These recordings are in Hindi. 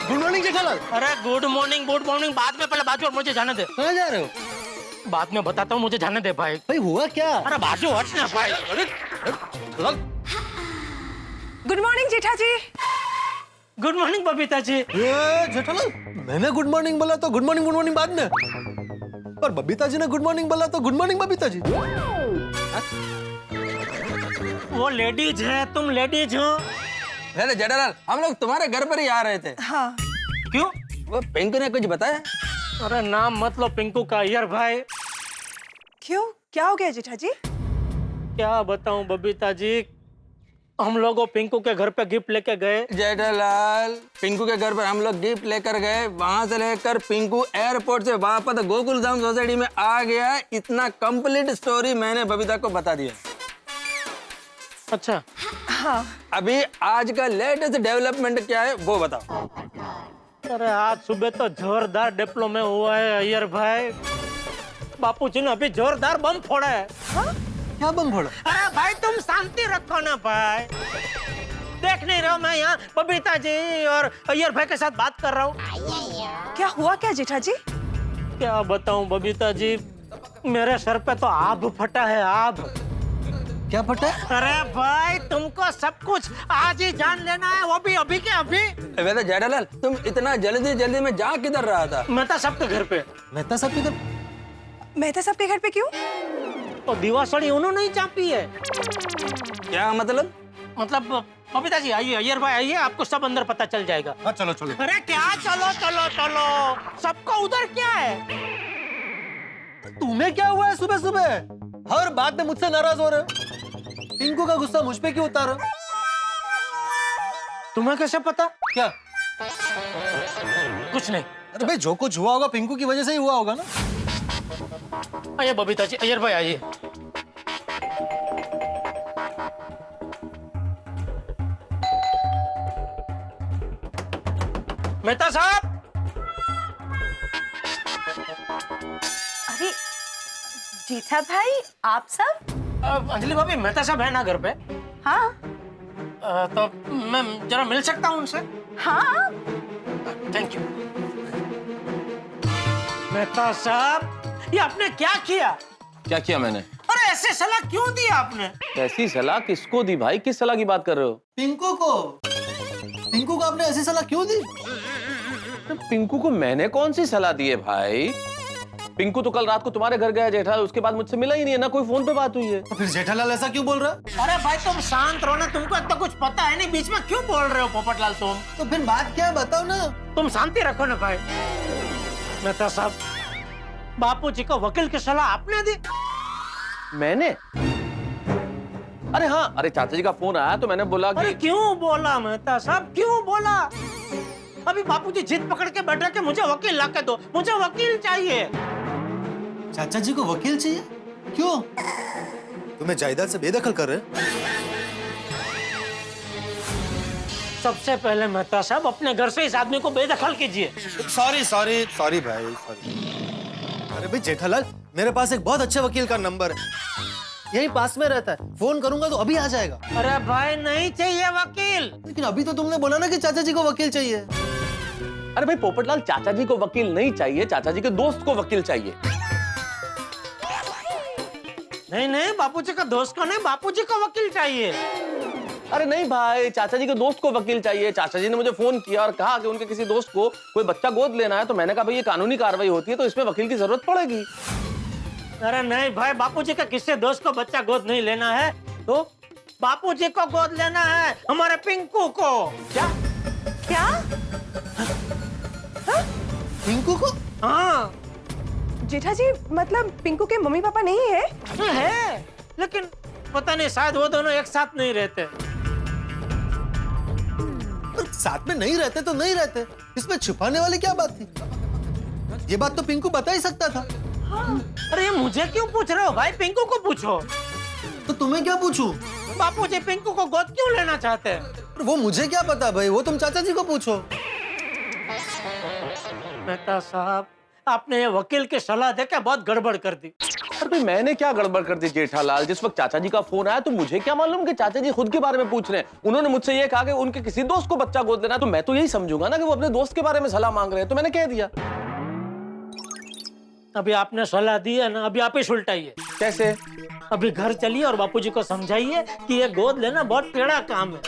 Good morning Jethalal. अरे गुड मॉर्निंग बाद में, पहले बाजू हट, मुझे जाने दे। कहाँ जा रहे हो? बाद में बताता हूँ, मुझे जाने दे भाई। भाई हुआ क्या? अरे बाजू हट ना भाई। अरे गुड मॉर्निंग जेठा जी। Good morning Babita ji. ये जेठालाल, मैंने गुड मॉर्निंग बोला तो गुड मॉर्निंग बाद में, पर बबीता जी ने गुड मॉर्निंग बोला तो गुड मॉर्निंग बबीता जी। वो लेडीज है, तुम लेडीज हो। अरे जेठालाल, हम लोग तुम्हारे घर पर ही आ रहे थे। हाँ। क्यों? वो पिंकू ने कुछ बताया? अरे नाम मतलब पिंकू का अय्यर भाई। क्यों, क्या हो गया जेठा जी? क्या बताऊं बबीता जी, हम लोगों पिंकू के घर पे गिफ्ट लेके गए। जेठालाल, पिंकू के घर पर हम लोग गिफ्ट लेकर गए, वहां से लेकर पिंकू एयरपोर्ट से वापस गोकुल धाम सोसाइटी में आ गया। इतना कंप्लीट स्टोरी मैंने बबीता को बता दिया। अच्छा। हाँ। अभी आज का लेटेस्ट डेवलपमेंट क्या है वो बताओ। अरे आज सुबह तो जोरदार डिप्लोमा हुआ है अय्यर भाई। बापूजी ने अभी जोरदार बम फोड़ा है। हाँ? क्या बम फोड़ा? अरे भाई तुम शांति रखो ना भाई। देख नहीं रहे हो मैं यहाँ बबीता जी और अय्यर भाई के साथ बात कर रहा हूँ। क्या हुआ क्या जेठा जी? क्या बताऊँ बबीता जी, मेरे सर पे तो आग फटा है, आग। क्या फटा? अरे भाई तुमको सब कुछ आज ही जान लेना है, वो भी अभी के अभी। वैसे जेठालाल, तुम इतना जल्दी में जा किधर रहा था? मेहता साहब के घर पे। मेहता साहब के घर? मेहता साहब के घर पे क्यों? तो दीवासड़ी उन्होंने ही चापी है। क्या मतलब? मतलब बबीता जी आइए, अय्यर भाई आइए, आपको सब अंदर पता चल जाएगा। हाँ चलो चलो। अरे क्या चलो चलो चलो, सबको उधर क्या है? तुम्हें क्या हुआ है सुबह सुबह? हर बात में मुझसे नाराज हो रहे हो। पिंकू का गुस्सा मुझ पे क्यों उतार रहे हो? तुम्हें कैसे पता? क्या? कुछ नहीं। अरे भाई जो कुछ हुआ होगा पिंकू की वजह से ही हुआ होगा ना। आइए बबीता जी, अय्यर भाई आइए। मेहता साहब। अरे जेठा भाई, आप सब? अंजलि भाभी, मेहता साहब है ना घर पे? हाँ। तो मैं जरा मिल सकता हूँ उनसे? हाँ। Thank you. मेहता साहब, ये आपने क्या किया? क्या किया मैंने? अरे ऐसे सलाह क्यों दी आपने? ऐसी सलाह किसको दी भाई? किस सलाह की बात कर रहे हो? पिंकू को। पिंकू को आपने ऐसी सलाह क्यों दी? पिंकू को मैंने कौन सी सलाह दी है भाई? पिंकू तो कल रात को तुम्हारे घर गया जेठालाल, उसके बाद मुझसे मिला ही नहीं है, ना कोई फोन पे बात हुई है। तो फिर जेठालाल ऐसा क्यों बोल रहा है? अरे भाई तुम शांत रहो ना, तुमको तो कुछ पता है नहीं, बीच में क्यों बोल रहे हो पोपटलाल तुम? तो फिर बात क्या है बताओ ना। तुम शांति रखो ना भाई। मेहता साहब, बापूजी को वकील की सलाह आपने दी? मैंने? अरे हाँ, अरे चाचा जी का फोन आया तो मैंने बोला कि अरे क्यों बोला मेहता साहब, क्यों बोला? अभी बापूजी जिद पकड़ के बैठे कि मुझे वकील ला के दो, मुझे वकील चाहिए। चाचा जी को वकील चाहिए? क्यों? तुम्हें जायदाद से बेदखल कर रहे हैं? सबसे पहले मेहता साहब अपने घर से इस आदमी को बेदखल कीजिए। सॉरी सॉरी सॉरी भाई, सॉरी। अरे भाई जेठालाल, मेरे पास एक बहुत अच्छे वकील का नंबर है, यही पास में रहता है, फोन करूंगा तो अभी आ जाएगा। अरे भाई नहीं चाहिए वकील। लेकिन अभी तो तुमने बोला ना कि चाचा जी को वकील चाहिए। अरे भाई पोपटलाल, चाचा जी को वकील नहीं चाहिए, चाचा जी के दोस्त को वकील चाहिए। नहीं नहीं, बापूजी का दोस्त को नहीं, बापूजी को वकील चाहिए। अरे नहीं भाई, चाचा जी के दोस्त को वकील चाहिए। चाचा जी ने मुझे फोन किया और कहा कि उनके किसी दोस्त को कोई बच्चा गोद लेना है, तो मैंने कहा भाई ये कानूनी कार्रवाई होती है तो इसमें वकील की जरूरत पड़ेगी। अरे नहीं भाई, बापूजी का किसी दोस्त को बच्चा गोद नहीं लेना है, तो बापूजी को गोद लेना है, हमारे पिंकू को। क्या? क्या? पिंकू को? हाँ जेठा जी, मतलब पिंकू के मम्मी पापा नहीं है? है, लेकिन पता नहीं शायद वो दोनों एक साथ नहीं रहते। साथ में नहीं रहते तो नहीं रहते, इसमें छुपाने वाली क्या बात थी? ये बात तो पिंकू बता ही सकता था। हाँ। अरे ये मुझे क्यों पूछ रहे हो भाई, पिंकू को पूछो। तो तुम्हें क्या पूछूं? बापूजी पिंकू को गोद क्यों लेना चाहते हैं? वो मुझे क्या पता भाई, वो तुम चाचा जी को पूछो। मेहता साहब, आपने ये वकील की सलाह देकर बहुत गड़बड़ कर दी। अरे भाई मैंने क्या गड़बड़ कर दी जेठालाल? जिस वक्त चाचा जी का फोन आया तो मुझे क्या मालूम कि चाचा जी खुद के बारे में पूछ रहे हैं। उन्होंने मुझसे ये कहा कि उनके किसी दोस्त को बच्चा गोद लेना है, तो मैं तो यही समझूंगा ना कि वो अपने दोस्त के बारे में सलाह मांग रहे हैं, तो मैंने कह दिया। अभी आपने सलाह दी है ना, अभी आप ही सुलटाइए। कैसे? अभी घर चलिए और बापूजी को समझाइए कि ये गोद लेना बहुत टेढ़ा काम है।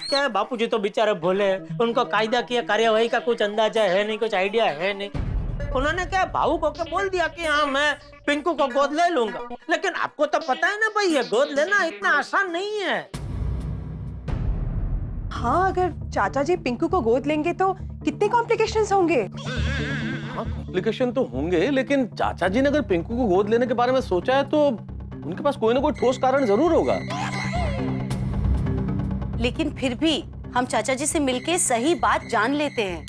क्या है, बापूजी तो बेचारे भोले हैं, उनको कायदा की कार्यवाही का कुछ अंदाजा है नहीं, कुछ आइडिया है नहीं। उन्होंने क्या भावुक होकर बोल दिया कि हाँ मैं पिंकू को गोद ले लूंगा, लेकिन आपको तो पता है ना भाई, ये गोद लेना इतना आसान नहीं है। हाँ, अगर चाचा जी पिंकू को गोद लेंगे तो कितने कॉम्प्लिकेशंस होंगे। हाँ कॉम्प्लिकेशन तो होंगे, लेकिन चाचा जी ने अगर पिंकू को गोद लेने के बारे में सोचा है तो उनके पास कोई ना कोई ठोस कारण जरूर होगा। लेकिन फिर भी हम चाचा जी से मिलके सही बात जान लेते हैं।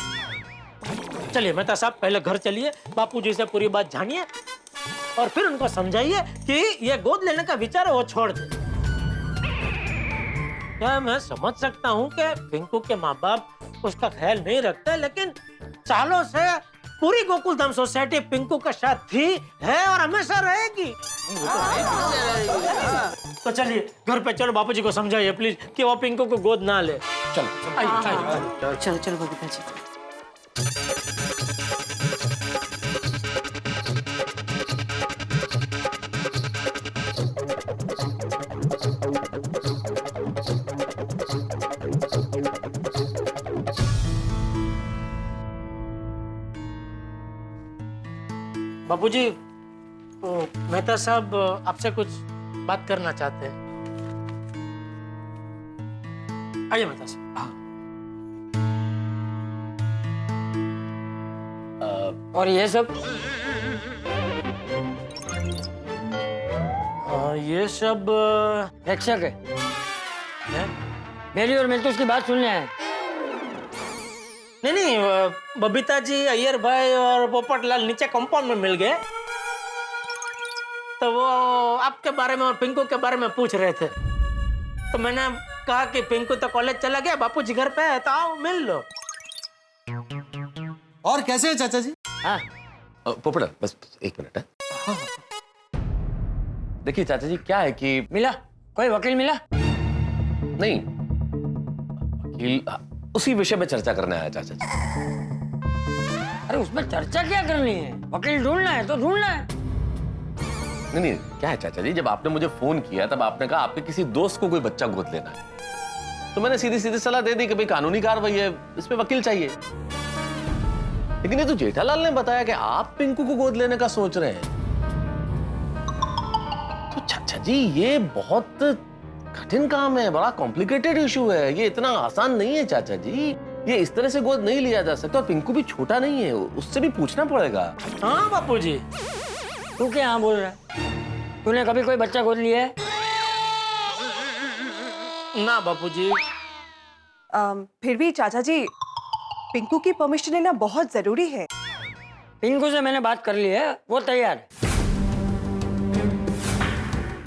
चलिए मेहता साहब, पहले घर चलिए, बापूजी से पूरी बात जानिए और फिर उनको समझाइए कि ये गोद लेने का विचार है वो छोड़ दे। क्या मैं समझ सकता हूँ कि पिंकू के माँ बाप उसका ख्याल नहीं रखते, लेकिन सालों से पूरी गोकुलधाम सोसाइटी पिंकू का साथ थी, है और हमेशा रहेगी। तो चलिए घर पे चलो, बापूजी को समझाइए प्लीज कि वो पिंकू को गोद ना ले। चलो आइए। चलो चलो बबीता जी। बापूजी, तो मेहता साहब आपसे कुछ बात करना चाहते हैं। आइए मेहता साहब। और ये सब ये सब प्रेक्षक है। मेरी और मिल्टूस की बात सुनने आए। नहीं, बबीता जी, अय्यर भाई और पोपटलाल नीचे कंपाउंड में मिल गए, तो वो आपके बारे में और पिंकू के बारे में पूछ रहे थे। तो मैंने कहा कि पिंकू तो कॉलेज चला गया, बापूजी घर पे है, तो आओ मिल लो। और कैसे हैं चाचा जी? हाँ, पोपटा बस एक मिनट है। देखिए चाचा जी, क्या है कि मिला कोई वकील मिला? नहीं, वकील उसी विषय में चर्चा करने आया चाचा जी। अरे उसमें चर्चा क्या करनी है? वकील ढूंढना है तो ढूंढना है। नहीं, क्या है चाचा जी, जब आपने मुझे फोन किया तब आपने कहा आपके किसी दोस्त को कोई बच्चा गोद लेना है, तो मैंने सीधी सीधी सलाह दे दी कि भाई कानूनी कार्रवाई है, इसमें वकील चाहिए। लेकिन ये तो जेठालाल ने बताया कि आप पिंकू को गोद लेने का सोच रहे हैं। तो चाचा जी ये बहुत कठिन काम है, बड़ा कॉम्प्लिकेटेड इशू है, ये इतना आसान नहीं है चाचा जी। ये इस तरह से गोद नहीं लिया जा सकता, और पिंकू भी छोटा नहीं है, उससे भी पूछना पड़ेगा। हाँ बापूजी। तू क्या हाँ बोल रहा है? तूने कभी कोई बच्चा गोद लिया है? ना बापूजी। फिर भी चाचा जी, पिंकू की परमिशन लेना बहुत जरूरी है। पिंकू से मैंने बात कर ली है, वो तैयार है।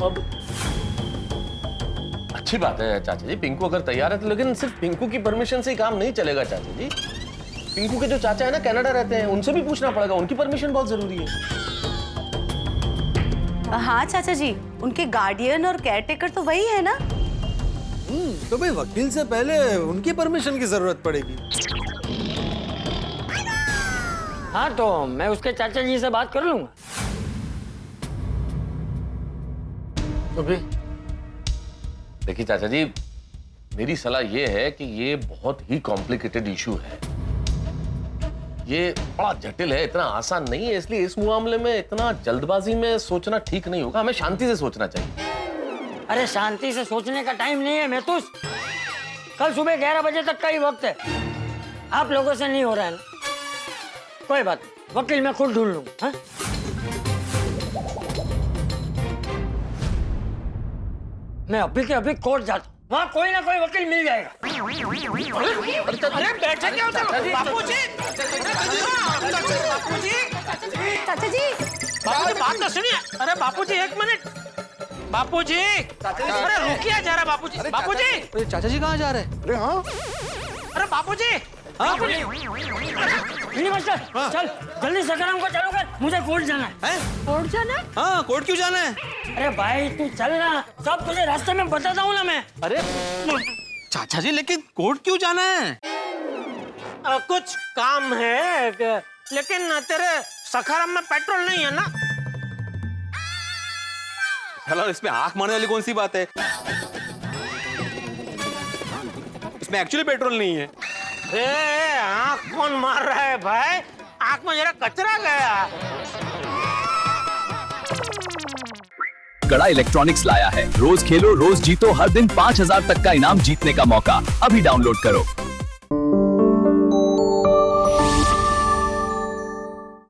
अब अच्छी बात है चाचा जी, पिंकू अगर तैयार है तो, लेकिन सिर्फ पिंकू की परमिशन से ही काम नहीं चलेगा चाचा जी। पिंकू के जो चाचा है ना कनाडा रहते हैं, उनसे भी पूछना पड़ेगा, उनकी परमिशन बहुत जरूरी है। हाँ चाचा जी, उनके गार्डियन और केयरटेकर तो वही है ना। तो भाई वकील से पहले उनकी परमिशन की जरूरत पड़ेगी। हाँ तो मैं उसके चाचा जी से बात कर लूंगा। तो भी देखिए चाचा जी, मेरी सलाह ये है कि ये बहुत ही कॉम्प्लिकेटेड इशू है, ये बड़ा जटिल है, इतना आसान नहीं है, इसलिए इस मामले में इतना जल्दबाजी में सोचना ठीक नहीं होगा, हमें शांति से सोचना चाहिए। अरे शांति से सोचने का टाइम नहीं है मेहतूस, कल सुबह 11 बजे तक का ही वक्त है। आप लोगों से नहीं हो रहा है ना, कोई बात नहीं, वकील मैं खुद ढूंढ लूंगा। हाँ? मैं अभी के अभी कोर्ट जाता हूँ, वहाँ कोई ना कोई वकील मिल जाएगा। अरे बैठे क्या होता है बापूजी? बापूजी, चाचा जी, बापूजी बात तो सुनिए। अरे बापूजी एक मिनट, बापूजी, अरे रुकिए जरा बापूजी। बापूजी, चाचा जी कहाँ जा रहे हैं? अरे बापूजी, हाँ? मिनी मास्टर चल जल्दी सखाराम को चलो कर, मुझे कोर्ट जाना है। हैं? कोर्ट जाना है? हाँ कोर्ट क्यों जाना है? अरे भाई तू चल ना, सब तुझे रास्ते में बताता हूँ ना मैं। अरे चाचा जी लेकिन कोर्ट क्यों जाना है? कुछ काम है लेकिन तेरे सखाराम में पेट्रोल नहीं है ना। हेलो, इसमें आंख मारने वाली कौन सी बात है? इसमें एक्चुअली पेट्रोल नहीं है। आँख कौन मार रहा है भाई? आँख में जरा कचरा गया। कड़ा इलेक्ट्रॉनिक्स लाया है रोज खेलो रोज जीतो, हर दिन 5,000 तक का इनाम जीतने का मौका। अभी डाउनलोड करो।